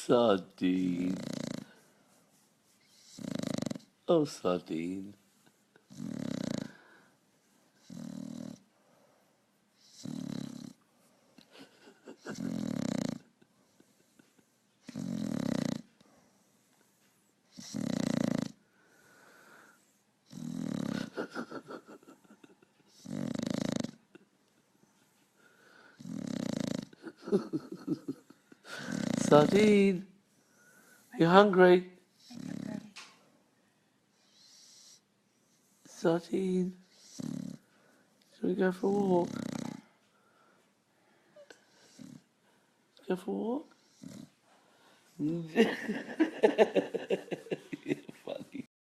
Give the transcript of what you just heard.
Sardine. Oh, Sardine. Sardine. You hungry? Sardine. Shall we go for a walk? Go for a walk?